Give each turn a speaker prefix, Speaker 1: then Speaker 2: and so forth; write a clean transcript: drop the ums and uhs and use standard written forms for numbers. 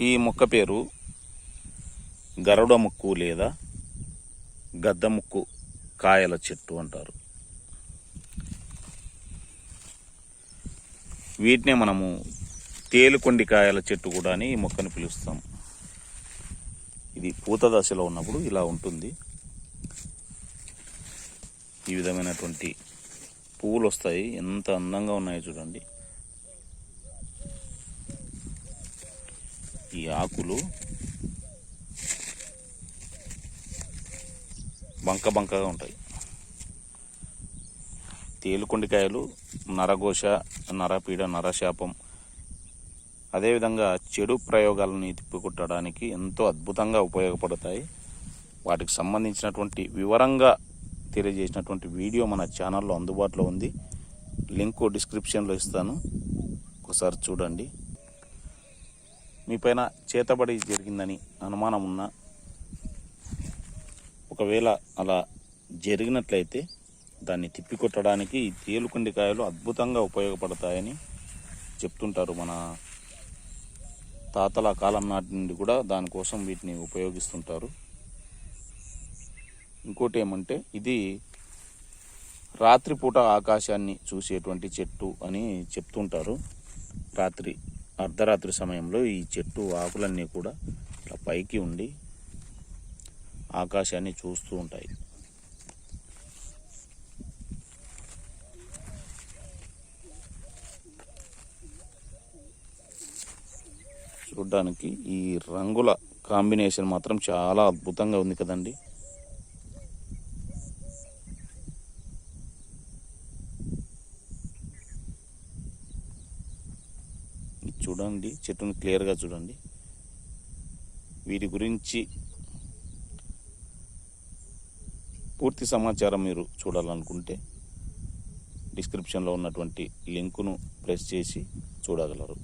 Speaker 1: ఈ మొక్క పేరు గరుడ ముక్కు లేదా గద్ద ముక్కు కాయల చెట్టు అంటారు. వీటినే మనము తేలుకొండి కాయల చెట్టు కూడా అని ఈ మొక్కను పిలుస్తాం. ఇది పూత దశలో ఉన్నప్పుడు ఇలా ఉంటుంది. ఈ విధమైనటువంటి పువ్వులు వస్తాయి. ఎంత అందంగా ఉన్నాయో చూడండి. ఈ ఆకులు బంకగా ఉంటాయి. తేలుకొండికాయలు నరఘోష, నరపీడ, నరశాపం, అదేవిధంగా చెడు ప్రయోగాలను తిప్పికొట్టడానికి ఎంతో అద్భుతంగా ఉపయోగపడతాయి. వాటికి సంబంధించినటువంటి వివరంగా తెలియజేసినటువంటి వీడియో మన ఛానల్లో అందుబాటులో ఉంది. లింకు డిస్క్రిప్షన్లో ఇస్తాను, ఒకసారి చూడండి. మీపైన చేతబడి జరిగిందని అనుమానం ఉన్నా, ఒకవేళ అలా జరిగినట్లయితే దాన్ని తిప్పికొట్టడానికి ఈ తేలుకొండికాయలు అద్భుతంగా ఉపయోగపడతాయని చెప్తుంటారు. మన తాతల కాలం నాటి నుండి కూడా దానికోసం వీటిని ఉపయోగిస్తుంటారు. ఇంకోటి ఏమంటే, ఇది రాత్రిపూట ఆకాశాన్ని చూసేటువంటి చెట్టు అని చెప్తుంటారు. అర్ధరాత్రి సమయంలో ఈ చెట్టు ఆకులన్నీ కూడా ఇట్లా పైకి ఉండి ఆకాశాన్ని చూస్తూ ఉంటాయి. చూడ్డానికి ఈ రంగుల కాంబినేషన్ మాత్రం చాలా అద్భుతంగా ఉంది కదండి. చూడండి, చెట్టును క్లియర్గా చూడండి. వీటి గురించి పూర్తి సమాచారం మీరు చూడాలనుకుంటే డిస్క్రిప్షన్లో ఉన్నటువంటి లింకును ప్రెస్ చేసి చూడగలరు.